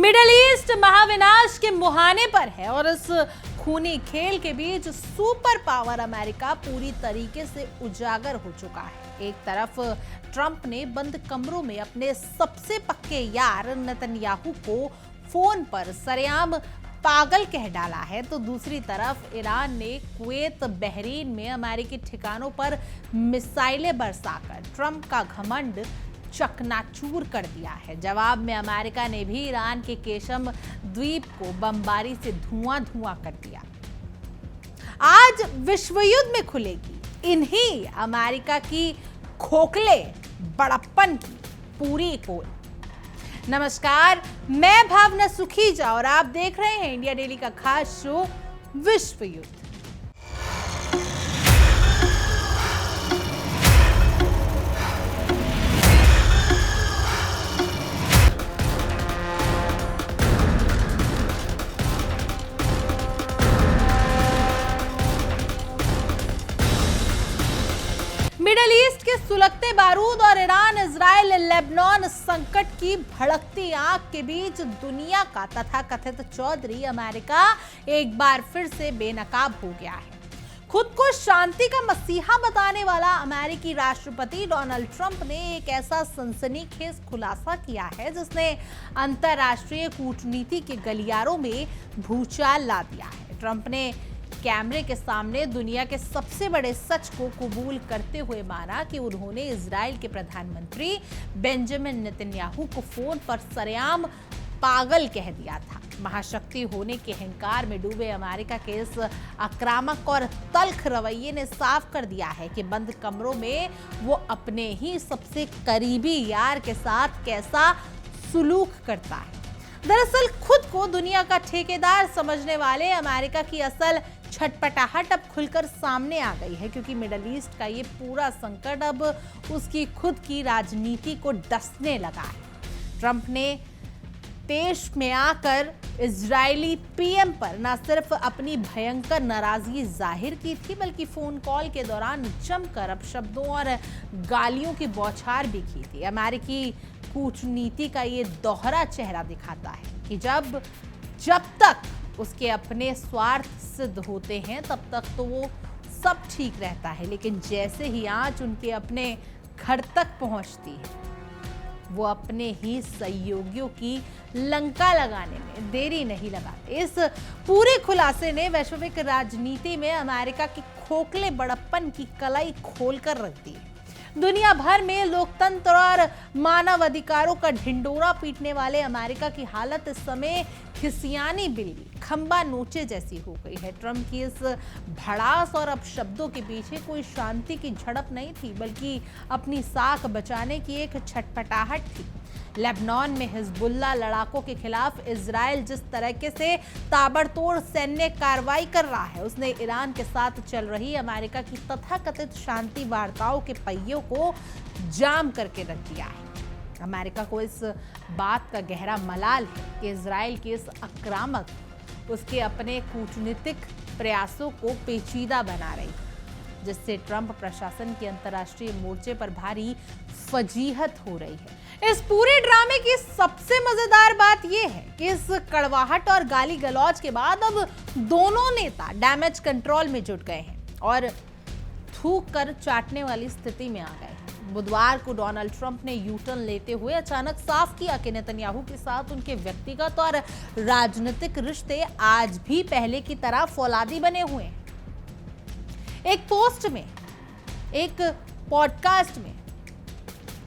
Middle east महाविनाश के मुहाने पर है और इस खूनी खेल के बीच सुपर पावर अमेरिका पूरी तरीके से उजागर हो चुका है। एक तरफ ट्रंप ने बंद कमरों में अपने सबसे पक्के यार नेतन्याहू को फोन पर सरेआम पागल कह डाला है, तो दूसरी तरफ ईरान ने कुवैत बहरीन में अमेरिकी ठिकानों पर मिसाइलें बरसाकर ट्रंप का घमंड चकनाचूर कर दिया है। जवाब में अमेरिका ने भी ईरान के केशम द्वीप को बमबारी से धुआं कर दिया। आज विश्व युद्ध में खुलेगी इन्हीं अमेरिका की खोखले बड़प्पन की पूरी पोल। नमस्कार, मैं भावना सुखीजा और आप देख रहे हैं इंडिया डेली का खास शो विश्व युद्ध। मिडल ईस्ट के सुलगते बारूद और ईरान इजराइल लेबनान संकट की भड़कती आग के बीच दुनिया का तथाकथित चौधरी अमेरिका एक बार फिर से बेनकाब हो गया है। खुद को शांति का मसीहा बताने वाला अमेरिकी राष्ट्रपति डोनाल्ड ट्रंप ने एक ऐसा सनसनीखेज खुलासा किया है जिसने अंतरराष्ट्रीय कूटनीति के गलियारों में भूचाल ला दिया है। ट्रंप ने कैमरे के सामने दुनिया के सबसे बड़े सच को कबूल करते हुए माना कि उन्होंने इजराइल के प्रधानमंत्री बेंजामिन नेतन्याहू को फोन पर सरेआम पागल कह दिया था। महाशक्ति होने के अहंकार में डूबे अमेरिका के इस आक्रामक और तल्ख रवैये ने साफ कर दिया है कि बंद कमरों में वो अपने ही सबसे करीबी यार के साथ कैसा सुलूक करता है। दरअसल खुद को दुनिया का ठेकेदार समझने वाले अमेरिका की असल छटपटाहट अब खुलकर सामने आ गई है, क्योंकि मिडल ईस्ट का ये पूरा संकट अब उसकी खुद की राजनीति को डसने लगा है। ट्रंप ने पेश में आकर इजरायली पीएम पर न सिर्फ अपनी भयंकर नाराजगी जाहिर की थी, बल्कि फोन कॉल के दौरान जमकर अपशब्दों और गालियों की बौछार भी की थी। अमेरिकी कूटनीति का ये दोहरा चेहरा दिखाता है कि जब तक उसके अपने स्वार्थ सिद्ध होते हैं तब तक तो वो सब ठीक रहता है, लेकिन जैसे ही आंच उनके अपने घर तक पहुंचती है वो अपने ही सहयोगियों की लंका लगाने में देरी नहीं लगाते। इस पूरे खुलासे ने वैश्विक राजनीति में अमेरिका की खोखले बड़प्पन की कलाई खोलकर रख दी। दुनिया भर में लोकतंत्र और मानव अधिकारों का ढिंडोरा पीटने वाले अमेरिका की हालत इस समय खिसियानी बिल्ली खंबा नोचे जैसी हो गई है। ट्रंप की इस भड़ास और अपशब्दों के पीछे कोई शांति की झड़प नहीं थी, बल्कि अपनी साख बचाने की एक छटपटाहट थी। लेबनान में हिजबुल्लाह लड़ाकों के खिलाफ इजराइल जिस तरीके से ताबड़तोड़ सैन्य कार्रवाई कर रहा है, उसने ईरान के साथ चल रही अमेरिका की तथाकथित शांति वार्ताओं के पहियों को जाम करके रख दिया है। अमेरिका को इस बात का गहरा मलाल है कि इजराइल के इस आक्रामक उसके अपने कूटनीतिक प्रयासों को पेचीदा बना रही, जिससे ट्रंप प्रशासन की अंतर्राष्ट्रीय मोर्चे पर भारी फजीहत हो रही है। इस पूरे ड्रामे की सबसे मजेदार बात यह है कि इस कड़वाहट और गाली गलौज के बाद अब दोनों नेता डैमेज कंट्रोल में जुट गए हैं और थूक कर चाटने वाली स्थिति में आ गए हैं। बुधवार को डोनाल्ड ट्रंप ने यू टर्न लेते हुए अचानक साफ किया कि नेतन्याहू के साथ उनके व्यक्तिगत और राजनीतिक रिश्ते आज भी पहले की तरह फौलादी बने हुए हैं। एक पोस्ट में, एक पॉडकास्ट में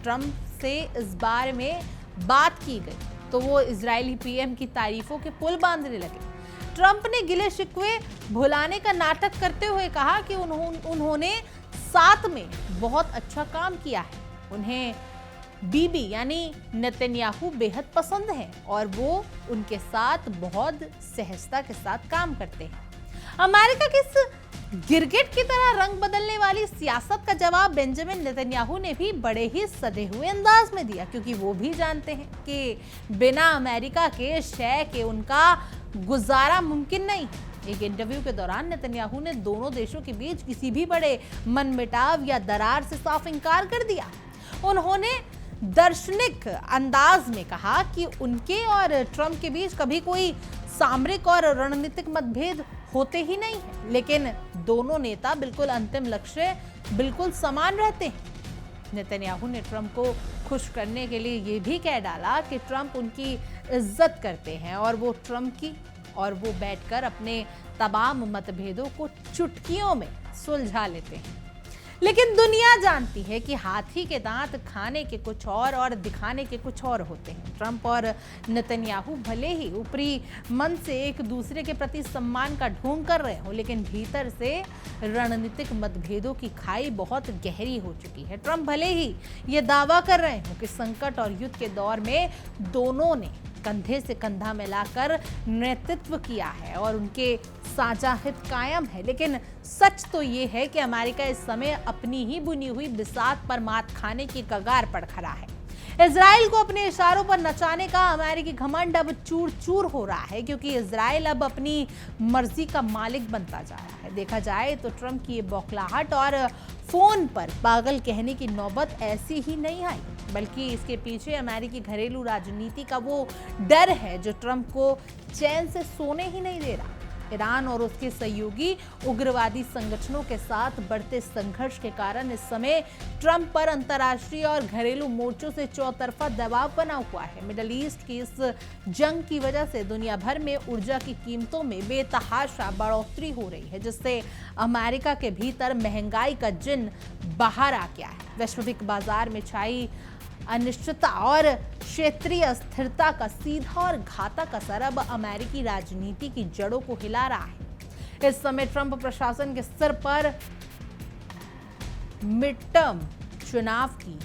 ट्रंप से इस बारे में बात की गई तो वो इजरायली पीएम की तारीफों के पुल बांधने लगे। ट्रंप ने गिले शिकवे भुलाने का नाटक करते हुए कहा कि उन्होंने साथ में बहुत अच्छा काम किया है। उन्हें बीबी यानी नेतन्याहू बेहद पसंद है और वो उनके साथ बहुत सहजता के साथ काम करते हैं। अमेरिका की इस गिरगिट की तरह रंग बदलने वाली सियासत का जवाब बेंजामिन नेतन्याहू ने भी बड़े ही सधे हुए अंदाज में दिया, क्योंकि वो भी जानते हैं कि बिना अमेरिका के शय के उनका गुजारा मुमकिन नहीं। एक इंटरव्यू के दौरान नेतन्याहू ने दोनों देशों के बीच किसी भी बड़े मनमुटाव या दरार से साफ इनकार कर दिया। उन्होंने दार्शनिक अंदाज में कहा कि उनके और ट्रंप के बीच कभी कोई सामरिक और रणनीतिक मतभेद होते ही नहीं है, लेकिन दोनों नेता बिल्कुल अंतिम लक्ष्य बिल्कुल समान रहते हैं। नेतन्याहू ने ट्रंप को खुश करने के लिए यह भी कह डाला कि ट्रंप उनकी इज्जत करते हैं और वो ट्रंप की, और वो बैठकर अपने तमाम मतभेदों को चुटकियों में सुलझा लेते हैं। लेकिन दुनिया जानती है कि हाथी के दांत खाने के कुछ और दिखाने के कुछ और होते हैं। ट्रंप और नेतन्याहू भले ही ऊपरी मन से एक दूसरे के प्रति सम्मान का ढोंग कर रहे हो, लेकिन भीतर से रणनीतिक मतभेदों की खाई बहुत गहरी हो चुकी है। ट्रंप भले ही ये दावा कर रहे हो कि संकट और युद्ध के दौर में दोनों ने कंधे से कंधा मिलाकर नेतृत्व किया है और उनके साझा हित कायम है, लेकिन सच तो ये है कि अमेरिका इस समय अपनी ही बुनी हुई बिसात पर मात खाने की कगार पर खड़ा है। इजराइल को अपने इशारों पर नचाने का अमेरिकी घमंड अब चूर चूर हो रहा है, क्योंकि इजराइल अब अपनी मर्जी का मालिक बनता जा रहा है। देखा जाए तो ट्रंप की ये बौखलाहट और फोन पर पागल कहने की नौबत ऐसी ही नहीं आई, बल्कि इसके पीछे अमेरिकी घरेलू राजनीति का वो डर है जो ट्रंप को चैन से सोने ही नहीं दे रहा। ईरान और उसके सहयोगी उग्रवादी संगठनों के साथ बढ़ते संघर्ष के कारण इस समय ट्रंप पर अंतर्राष्ट्रीय और घरेलू मोर्चों से चौतरफा दबाव बना हुआ है। मिडल ईस्ट की इस जंग की वजह से दुनिया भर में ऊर्जा की कीमतों में बेतहाशा बढ़ोतरी हो रही है, जिससे अमेरिका के भीतर महंगाई का जिन बाहर आ गया है। वैश्विक बाजार में छाई अनिश्चितता और क्षेत्रीय अस्थिरता का सीधा और घातक असर अब अमेरिकी राजनीति की जड़ों को हिला रहा है। इस समय ट्रंप प्रशासन के सिर पर मिड टर्म चुनाव की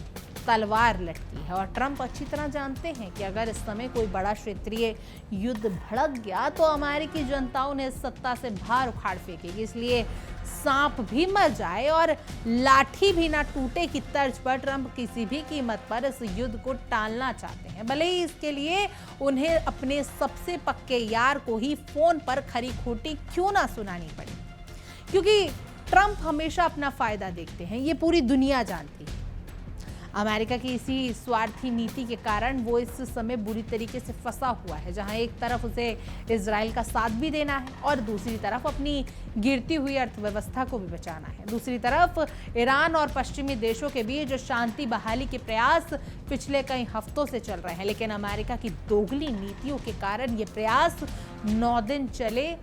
तलवार लटकी है और ट्रंप अच्छी तरह जानते हैं कि अगर इस समय कोई बड़ा क्षेत्रीय युद्ध भड़क गया तो अमेरिकी जनताओं ने सत्ता से बाहर उखाड़ फेंकेगी। इसलिए सांप भी मर जाए और लाठी भी ना टूटे की तर्ज पर ट्रंप किसी भी कीमत पर इस युद्ध को टालना चाहते हैं, भले ही इसके लिए उन्हें अपने सबसे पक्के यार को ही फोन पर खरी खोटी क्यों ना सुनानी पड़े, क्योंकि ट्रंप हमेशा अपना फायदा देखते हैं। ये पूरी दुनिया जानती है। अमेरिका की इसी स्वार्थी नीति के कारण वो इस समय बुरी तरीके से फंसा हुआ है, जहां एक तरफ उसे इजराइल का साथ भी देना है और दूसरी तरफ अपनी गिरती हुई अर्थव्यवस्था को भी बचाना है। दूसरी तरफ ईरान और पश्चिमी देशों के बीच शांति बहाली के प्रयास पिछले कई हफ्तों से चल रहे हैं, लेकिन अमेरिका की दोगली नीतियों के कारण ये प्रयास 9 दिन चले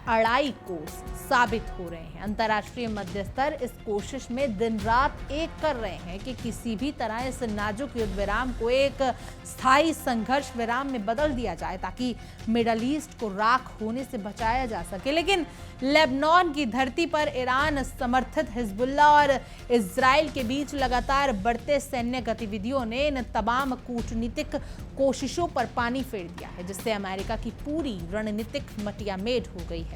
अड़ाई कोस साबित हो रहे हैं। अंतर्राष्ट्रीय मध्यस्थर इस कोशिश में दिन रात एक कर रहे हैं कि किसी भी तरह इस नाजुक युद्ध विराम को एक स्थायी संघर्ष विराम में बदल दिया जाए, ताकि मिडल ईस्ट को राख होने से बचाया जा सके। लेकिन लेबनान की धरती पर ईरान समर्थित हिजबुल्लाह और इजराइल के बीच लगातार बढ़ते सैन्य गतिविधियों ने इन तमाम कूटनीतिक कोशिशों पर पानी फेर दिया है, जिससे अमेरिका की पूरी रणनीतिक मटियामेड हो गई है।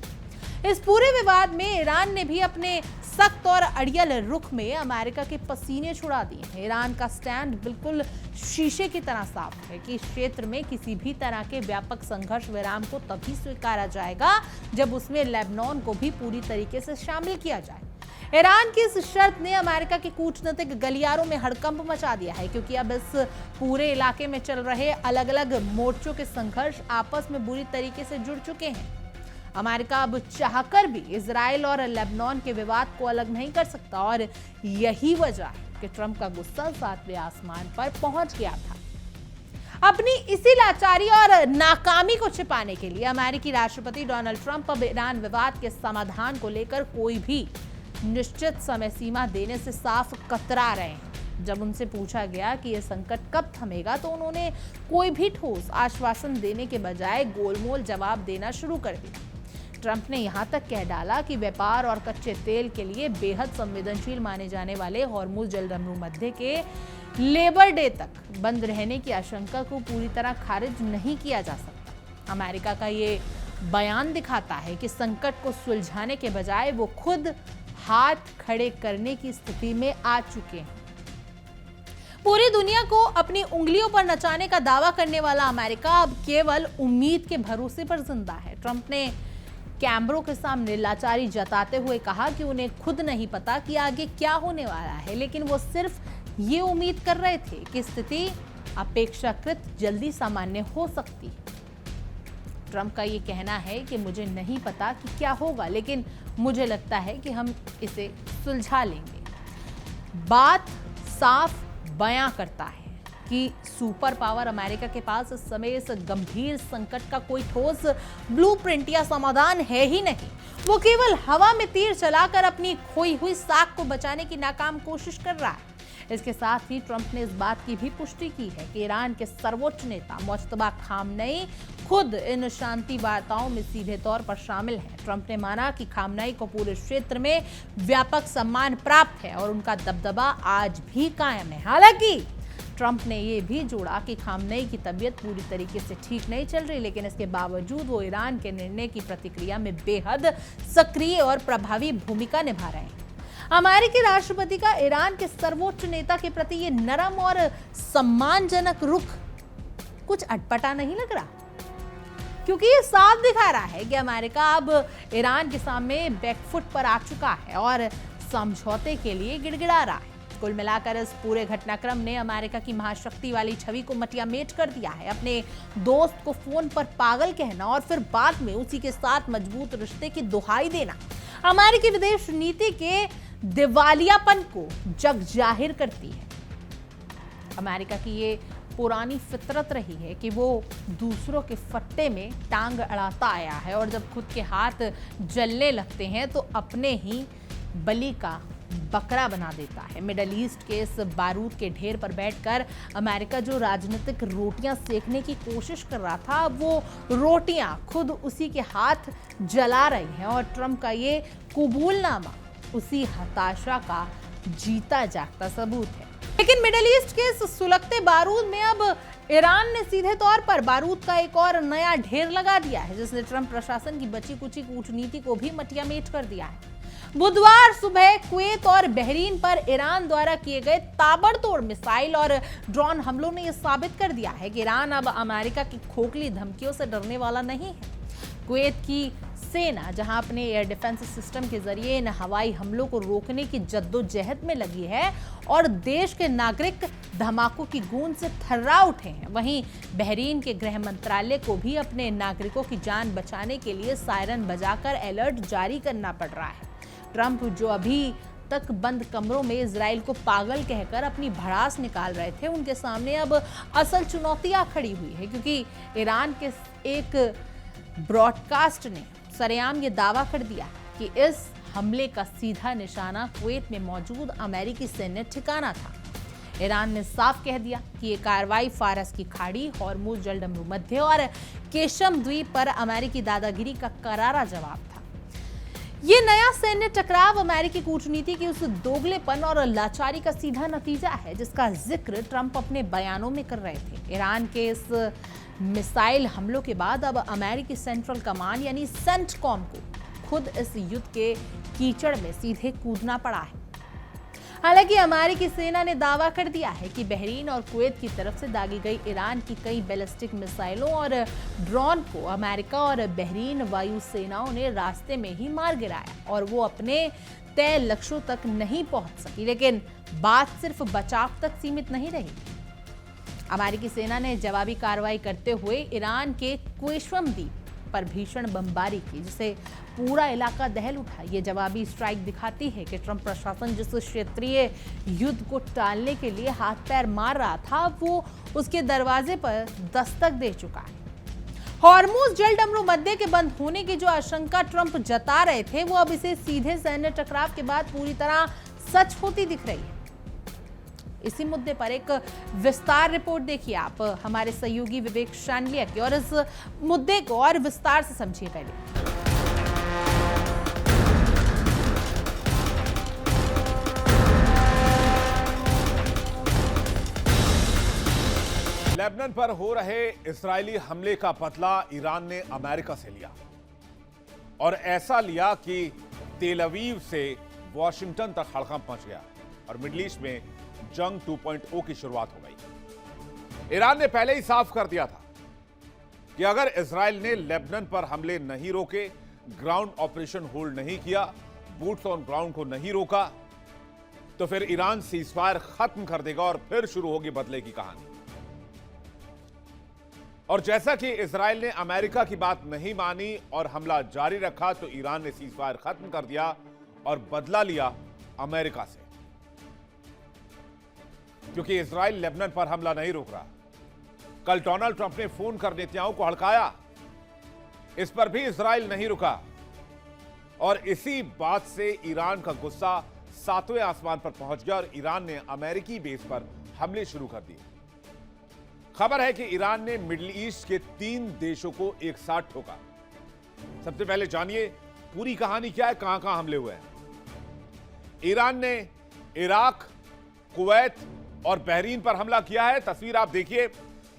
इस पूरे विवाद में ईरान ने भी अपने सख्त और अड़ियल रुख में अमेरिका के पसीने छुड़ा दिए हैं। ईरान का स्टैंड बिल्कुल शीशे की तरह साफ है कि इस क्षेत्र में किसी भी तरह के व्यापक संघर्ष विराम को तभी स्वीकारा जाएगा जब उसमें लेबनान को भी पूरी तरीके से शामिल किया जाए। ईरान की इस शर्त ने अमेरिका के कूटनीतिक गलियारों में हड़कंप मचा दिया है, क्योंकि अब इस पूरे इलाके में चल रहे अलग अलग मोर्चों के संघर्ष आपस में बुरी तरीके से जुड़ चुके हैं। अमेरिका अब चाहकर भी इजराइल और लेबनान के विवाद को अलग नहीं कर सकता और यही वजह है कि ट्रंप का गुस्सा 7वें आसमान पर पहुंच गया था। अपनी इसी लाचारी और नाकामी को छिपाने के लिए अमेरिकी राष्ट्रपति डोनाल्ड ट्रंप अब ईरान विवाद के समाधान को लेकर कोई भी निश्चित समय सीमा देने से साफ कतरा रहे हैं। जब उनसे पूछा गया कि यह संकट कब थमेगा तो उन्होंने कोई भी ठोस आश्वासन देने के बजाय गोलमोल जवाब देना शुरू कर दिया। ट्रंप ने यहां तक कह डाला कि व्यापार और कच्चे तेल के लिए बेहद संवेदनशील माने जाने वाले हॉर्मुज जलसंधि मध्य के लेबर डे तक बंद रहने की आशंका को पूरी तरह खारिज नहीं किया जा सकता। अमेरिका का ये बयान दिखाता है कि संकट को सुलझाने के बजाय वो खुद हाथ खड़े करने की स्थिति में आ चुके हैं। पूरी दुनिया को अपनी उंगलियों पर नचाने का दावा करने वाला अमेरिका अब केवल उम्मीद के भरोसे पर जिंदा है। ट्रंप ने कैमरों के सामने लाचारी जताते हुए कहा कि उन्हें खुद नहीं पता कि आगे क्या होने वाला है, लेकिन वो सिर्फ ये उम्मीद कर रहे थे कि स्थिति अपेक्षाकृत जल्दी सामान्य हो सकती है। ट्रंप का ये कहना है कि मुझे नहीं पता कि क्या होगा, लेकिन मुझे लगता है कि हम इसे सुलझा लेंगे। बात साफ बयां करता है कि सुपर पावर अमेरिका के पास इस समय इस गंभीर संकट का कोई ठोस ब्लूप्रिंट या समाधान है ही नहीं। वो केवल हवा में तीर चलाकर अपनी खोई हुई साख को बचाने की नाकाम कोशिश कर रहा है। इसके साथ ही ट्रंप ने इस बात की भी पुष्टि की है कि ईरान के सर्वोच्च नेता मुज्तबा खामनेई खुद इन शांति वार्ताओं में सीधे तौर पर शामिल हैं। ट्रंप ने माना कि खामनेई को पूरे क्षेत्र में व्यापक सम्मान प्राप्त है और उनका दबदबा आज भी कायम है। हालांकि ट्रंप ने यह भी जोड़ा कि खामनेई की तबीयत पूरी तरीके से ठीक नहीं चल रही, लेकिन इसके बावजूद वो ईरान के निर्णय की प्रतिक्रिया में बेहद सक्रिय और प्रभावी भूमिका निभा रहे हैं। अमेरिकी राष्ट्रपति का ईरान के सर्वोच्च नेता के प्रति ये नरम और सम्मानजनक रुख कुछ अटपटा नहीं लग रहा, क्योंकि ये साफ दिखा रहा है कि अमेरिका अब ईरान के सामने बैकफुट पर आ चुका है और समझौते के लिए गिड़गिड़ा रहा है। कुल मिलाकर इस पूरे घटनाक्रम ने अमेरिका की महाशक्ति वाली छवि को मटियामेट कर दिया है। अपने दोस्त को फोन पर पागल कहना और फिर बाद में उसी के साथ मजबूत रिश्ते की दुहाई देना अमेरिकी विदेश नीति के दिवालियापन को जग जाहिर करती है। अमेरिका की ये पुरानी फितरत रही है कि वो दूसरों के फट्टे में टांग अड़ाता आया है और जब खुद के हाथ जलने लगते हैं तो अपने ही बलि का बकरा बना देता है। मिडल ईस्ट के इस बारूद के ढेर पर बैठकर अमेरिका जो राजनीतिक रोटियां सेकने की कोशिश कर रहा था, अब वो रोटियां खुद उसी के हाथ जला रही हैं और ट्रंप का ये कबूलनामा उसी हताशा का जीता जागता सबूत है। लेकिन मिडल ईस्ट के इस सुलगते बारूद में अब ईरान ने सीधे तौर पर बारूद का एक और नया ढेर लगा दिया है, जिसने ट्रंप प्रशासन की बची कुची कूटनीति को भी मटियामेट कर दिया है। बुधवार सुबह कुवैत और बहरीन पर ईरान द्वारा किए गए ताबड़तोड़ मिसाइल और ड्रोन हमलों ने यह साबित कर दिया है कि ईरान अब अमेरिका की खोखली धमकियों से डरने वाला नहीं है। कुवैत की सेना जहां अपने एयर डिफेंस सिस्टम के जरिए इन हवाई हमलों को रोकने की जद्दोजहद में लगी है और देश के नागरिक धमाकों की गूंज से थर्रा उठे हैं, वहीं बहरीन के गृह मंत्रालय को भी अपने नागरिकों की जान बचाने के लिए सायरन बजाकर अलर्ट जारी करना पड़ रहा है। ट्रंप जो अभी तक बंद कमरों में इजराइल को पागल कहकर अपनी भड़ास निकाल रहे थे, उनके सामने अब असल चुनौतियां खड़ी हुई है, क्योंकि ईरान के एक ब्रॉडकास्ट ने सरेआम ये दावा कर दिया कि इस हमले का सीधा निशाना कुवैत में मौजूद अमेरिकी सैन्य ठिकाना था। ईरान ने साफ कह दिया कि ये कार्रवाई फारस की खाड़ी, हॉर्मुज जलडमरू मध्य और केशम द्वीप पर अमेरिकी दादागिरी का करारा जवाब था। ये नया सैन्य टकराव अमेरिकी कूटनीति की उस दोगलेपन और लाचारी का सीधा नतीजा है जिसका जिक्र ट्रंप अपने बयानों में कर रहे थे। ईरान के इस मिसाइल हमलों के बाद अब अमेरिकी सेंट्रल कमांड यानी सेंटकॉम को खुद इस युद्ध के कीचड़ में सीधे कूदना पड़ा है। हालांकि अमेरिकी सेना ने दावा कर दिया है कि बहरीन और कुवैत की तरफ से दागी गई ईरान की कई बैलिस्टिक मिसाइलों और ड्रोन को अमेरिका और बहरीन वायु सेनाओं ने रास्ते में ही मार गिराया और वो अपने तय लक्ष्यों तक नहीं पहुंच सकी। लेकिन बात सिर्फ बचाव तक सीमित नहीं रही। अमेरिकी सेना ने जवाबी कार्रवाई करते हुए ईरान के क्वेशम द्वीप पर भीषण बमबारी की, जिसे पूरा इलाका दहल उठा। ये जवाबी स्ट्राइक दिखाती है कि ट्रंप प्रशासन जिस क्षेत्रीय युद्ध को टालने के लिए हाथ पैर मार रहा था, वो उसके दरवाजे पर दस्तक दे चुका है। हॉर्मुज जलडमरू मध्य के बंद होने की जो आशंका ट्रंप जता रहे थे, वो अब इसे सीधे सैन्य टकराव के बाद पूरी तरह सच होती दिख रही है। इसी मुद्दे पर एक विस्तार रिपोर्ट देखिए आप हमारे सहयोगी विवेक शांडिलिया की, और इस मुद्दे को और विस्तार से समझिए। पहले लेबनान पर हो रहे इस्राएली हमले का बदला ईरान ने अमेरिका से लिया, और ऐसा लिया कि तेल अवीव से वॉशिंगटन तक हड़कंप मच गया और मिडिल ईस्ट में जंग 2.0 की शुरुआत हो गई। ईरान ने पहले ही साफ कर दिया था कि अगर इजराइल ने लेबनान पर हमले नहीं रोके, ग्राउंड ऑपरेशन होल्ड नहीं किया, बूट्स ऑन ग्राउंड को नहीं रोका, तो फिर ईरान सीजफायर खत्म कर देगा और फिर शुरू होगी बदले की कहानी। और जैसा कि इजराइल ने अमेरिका की बात नहीं मानी और हमला जारी रखा, तो ईरान ने सीजफायर खत्म कर दिया और बदला लिया अमेरिका से, क्योंकि इजराइल लेबनान पर हमला नहीं रोक रहा। कल डोनाल्ड ट्रंप ने फोन कर नेतन्याहू को हड़काया, इस पर भी इजराइल नहीं रुका और इसी बात से ईरान का गुस्सा 7वें आसमान पर पहुंच गया और ईरान ने अमेरिकी बेस पर हमले शुरू कर दिए। खबर है कि ईरान ने मिडिल ईस्ट के 3 देशों को एक साथ ठोका। सबसे पहले जानिए पूरी कहानी क्या है, कहां हमले हुए हैं। ईरान ने इराक, कुवैत और बहरीन पर हमला किया है। तस्वीर आप देखिए,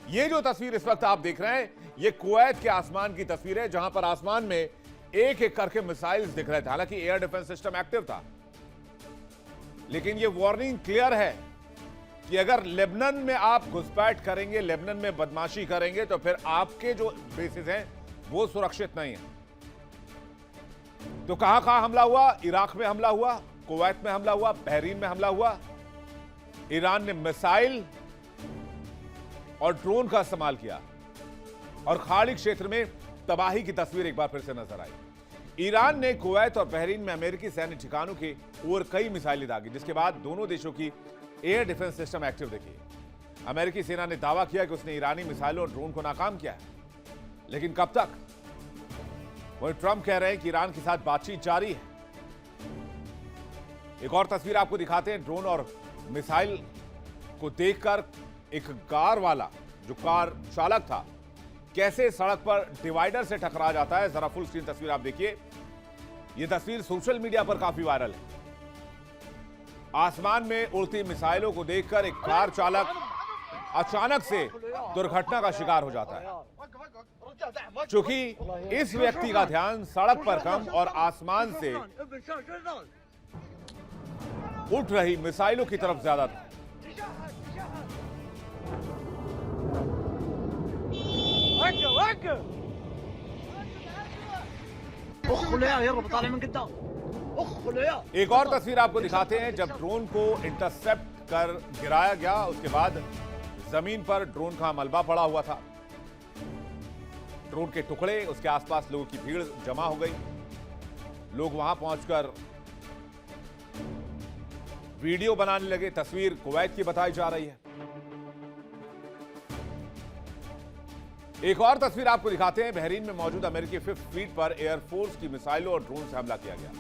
ये जो तस्वीर इस वक्त आप देख रहे हैं, ये कुवैत के आसमान की तस्वीर है, जहां पर आसमान में एक एक करके मिसाइल्स दिख रहे थे। हालांकि एयर डिफेंस सिस्टम एक्टिव था, लेकिन ये वार्निंग क्लियर है कि अगर लेबनान में आप घुसपैठ करेंगे, लेबनान में बदमाशी करेंगे, तो फिर आपके जो बेसिस हैं वो सुरक्षित नहीं है। तो कहां हमला हुआ? इराक में हमला हुआ, कुवैत में हमला हुआ, बहरीन में हमला हुआ। ईरान ने मिसाइल और ड्रोन का इस्तेमाल किया और खाड़ी क्षेत्र में तबाही की तस्वीर एक बार फिर से नजर आई। ईरान ने कुवैत और बहरीन में अमेरिकी सैन्य ठिकानों के ओर कई मिसाइलें दागी, जिसके बाद दोनों देशों की एयर डिफेंस सिस्टम एक्टिव देखी। अमेरिकी सेना ने दावा किया कि उसने ईरानी मिसाइलों और ड्रोन को नाकाम किया है, लेकिन कब तक? वहीं ट्रंप कह रहे हैं कि ईरान के साथ बातचीत जारी है। एक और तस्वीर आपको दिखाते हैं। ड्रोन और मिसाइल को देखकर एक कार वाला, जो कार चालक था, कैसे सड़क पर डिवाइडर से टकरा जाता है। जरा फुल स्क्रीन तस्वीर आप देखिए। यह तस्वीर सोशल मीडिया पर काफी वायरल है। आसमान में उड़ती मिसाइलों को देखकर एक कार चालक अचानक से दुर्घटना का शिकार हो जाता है, क्योंकि इस व्यक्ति का ध्यान सड़क पर कम और आसमान से उठ रही मिसाइलों की तरफ ज्यादा था। एक और तस्वीर आपको दिखाते हैं। जब ड्रोन को इंटरसेप्ट कर गिराया गया, उसके बाद जमीन पर ड्रोन का मलबा पड़ा हुआ था। ड्रोन के टुकड़े, उसके आसपास लोगों की भीड़ जमा हो गई। लोग वहां पहुंचकर वीडियो बनाने लगे। तस्वीर कुवैत की बताई जा रही है। एक और तस्वीर आपको दिखाते हैं। बहरीन में मौजूद अमेरिकी 5th फ्लीट पर एयरफोर्स की मिसाइलों और ड्रोन से हमला किया गया।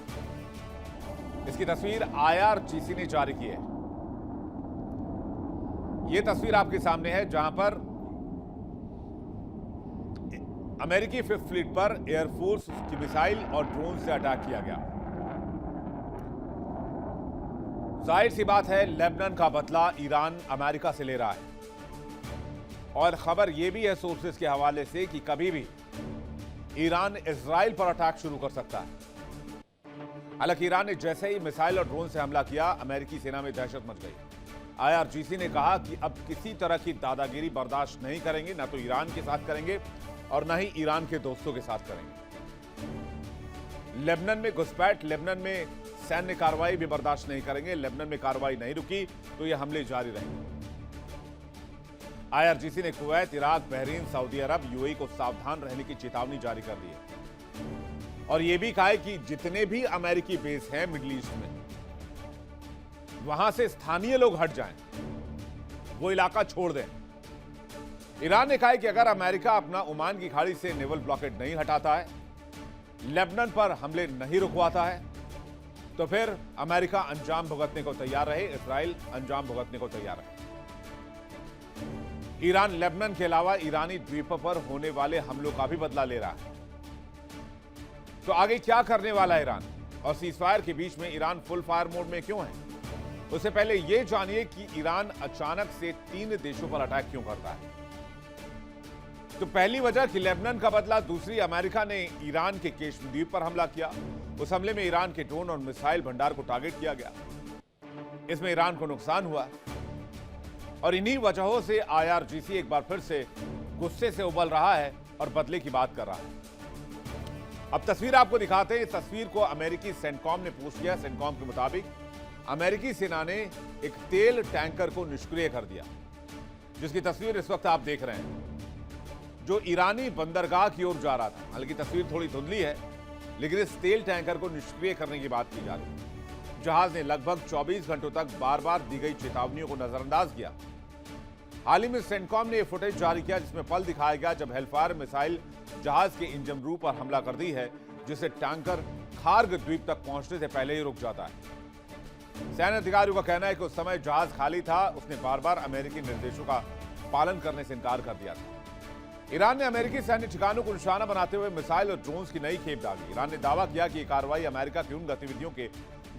इसकी तस्वीर IRGC ने जारी की है। यह तस्वीर आपके सामने है, जहां पर अमेरिकी 5th फ्लीट पर एयरफोर्स की मिसाइल और ड्रोन से अटैक किया गया। जाहिर सी बात है, लेबनान का बदला ईरान अमेरिका से ले रहा है। और खबर यह भी है सोर्सेस के हवाले से कि कभी भी ईरान इजराइल पर अटैक शुरू कर सकता है। हालांकि ईरान ने जैसे ही मिसाइल और ड्रोन से हमला किया, अमेरिकी सेना में दहशत मच गई। IRGC ने कहा कि अब किसी तरह की दादागिरी बर्दाश्त नहीं करेंगे, ना तो ईरान के साथ करेंगे और ना ही ईरान के दोस्तों के साथ करेंगे। लेबनान में घुसपैठ, लेबनान में सैन्य कार्रवाई भी बर्दाश्त नहीं करेंगे। लेबनान में कार्रवाई नहीं रुकी तो ये हमले जारी रहेंगे। IRGC ने कुवैत, इराक, बहरीन, सऊदी अरब, UAE को सावधान रहने की चेतावनी जारी कर दी है और यह भी कहा है कि जितने भी अमेरिकी बेस हैं मिडिल ईस्ट में, वहां से स्थानीय लोग हट जाएं, वो इलाका छोड़ दें। ईरान ने कहा है कि अगर अमेरिका अपना ओमान की खाड़ी से नेवल ब्लॉकेड नहीं हटाता है, लेबनान पर हमले नहीं रुकवाता है, तो फिर अमेरिका अंजाम भुगतने को तैयार रहे, इजराइल अंजाम भुगतने को तैयार रहे। ईरान लेबनान के अलावा ईरानी द्वीपों पर होने वाले हमलों का भी बदला ले रहा है। तो आगे क्या करने वाला है ईरान? और सीजफायर के बीच में ईरान फुल फायर मोड में क्यों है? उससे पहले यह जानिए कि ईरान अचानक से 3 देशों पर अटैक क्यों करता है। तो पहली वजह कि लेबनान का बदला, दूसरी अमेरिका ने ईरान के केश्म द्वीप पर हमला किया। उस हमले में ईरान के ड्रोन और मिसाइल भंडार को टारगेट किया गया। इसमें ईरान को नुकसान हुआ और इन्हीं वजहों से IRGC एक बार फिर से गुस्से से उबल रहा है और बदले की बात कर रहा है। अब तस्वीर आपको दिखाते हैं। इस तस्वीर को अमेरिकी सेंटकॉम ने पोस्ट किया। सेंटकॉम के मुताबिक अमेरिकी सेना ने एक तेल टैंकर को निष्क्रिय कर दिया, जिसकी तस्वीर इस वक्त आप देख रहे हैं, जो ईरानी बंदरगाह की ओर जा रहा था। हालांकि तस्वीर थोड़ी धुंधली है, लेकिन इस तेल टैंकर को निष्क्रिय करने की बात की जा रही है। जहाज ने लगभग 24 घंटों तक बार बार दी गई चेतावनियों को नजरअंदाज किया। हाल ही में सेंटकॉम ने यह फुटेज जारी किया, जिसमें पल दिखाया गया जब हेलफायर मिसाइल जहाज के इंजन रूम पर हमला कर दी है, जिससे टैंकर खार्ग द्वीप तक पहुंचने से पहले ही रुक जाता है। सैन्य अधिकारियों का कहना है कि उस समय जहाज खाली था, उसने बार बार अमेरिकी निर्देशों का पालन करने से इनकार कर दिया था। ईरान ने अमेरिकी सैन्य ठिकानों को निशाना बनाते हुए मिसाइल और ड्रोन्स की नई खेप डाली। ईरान ने दावा किया कि यह कार्रवाई अमेरिका की उन गतिविधियों के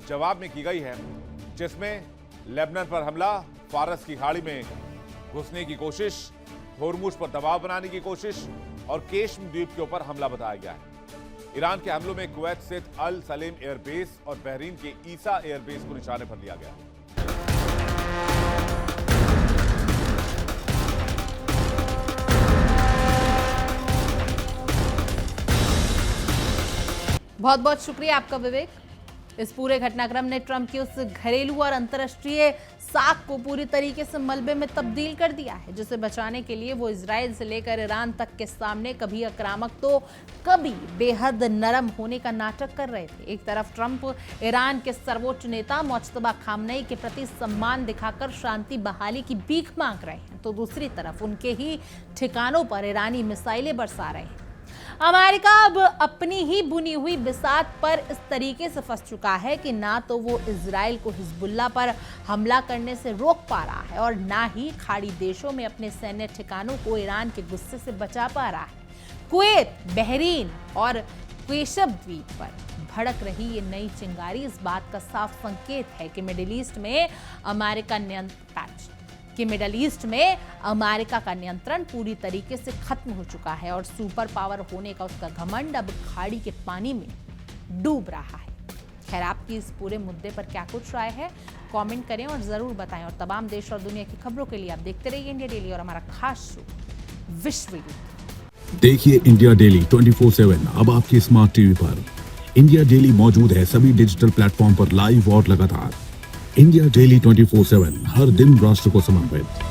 जवाब में की गई है जिसमें लेबनान पर हमला, फारस की खाड़ी में घुसने की कोशिश, होर्मुज पर दबाव बनाने की कोशिश और केश्म द्वीप के ऊपर हमला बताया गया है। ईरान के हमलों में कुवैत स्थित अल सलेम एयरबेस और बहरीन के ईसा एयरबेस को निशाने पर लिया गया। बहुत बहुत शुक्रिया आपका विवेक। इस पूरे घटनाक्रम ने ट्रंप की उस घरेलू और अंतर्राष्ट्रीय साख को पूरी तरीके से मलबे में तब्दील कर दिया है, जिसे बचाने के लिए वो इजराइल से लेकर ईरान तक के सामने कभी आक्रामक तो कभी बेहद नरम होने का नाटक कर रहे थे। एक तरफ ट्रंप ईरान के सर्वोच्च नेता मुज्तबा खामनेई के प्रति सम्मान दिखाकर शांति बहाली की भीख मांग रहे हैं, तो दूसरी तरफ उनके ही ठिकानों पर ईरानी मिसाइलें बरसा रहे हैं। अमेरिका अब अपनी ही बुनी हुई बिसात पर इस तरीके से फंस चुका है कि ना तो वो इजराइल को हिजबुल्लाह पर हमला करने से रोक पा रहा है और ना ही खाड़ी देशों में अपने सैन्य ठिकानों को ईरान के गुस्से से बचा पा रहा है। कुवैत, बहरीन और केशब द्वीप पर भड़क रही ये नई चिंगारी इस बात का साफ संकेत है कि मिडिल ईस्ट में अमेरिका का नियंत्रण पूरी तरीके से खत्म हो चुका है और सुपर पावर होने का उसका घमंड अब खाड़ी के पानी में डूब रहा है। खैर, आपकी इस पूरे मुद्दे पर क्या कुछ राय है, कमेंट करें और जरूर बताएं। और तमाम देश और दुनिया की खबरों के लिए आप देखते रहिए इंडिया डेली और हमारा खास शो विश्व युद्ध। देखिए इंडिया डेली 24/7 अब आपके स्मार्ट टीवी पर। इंडिया डेली मौजूद है सभी डिजिटल प्लेटफॉर्म पर लाइव और लगातार। इंडिया डेली 24/7 हर दिन राष्ट्र को समर्पित।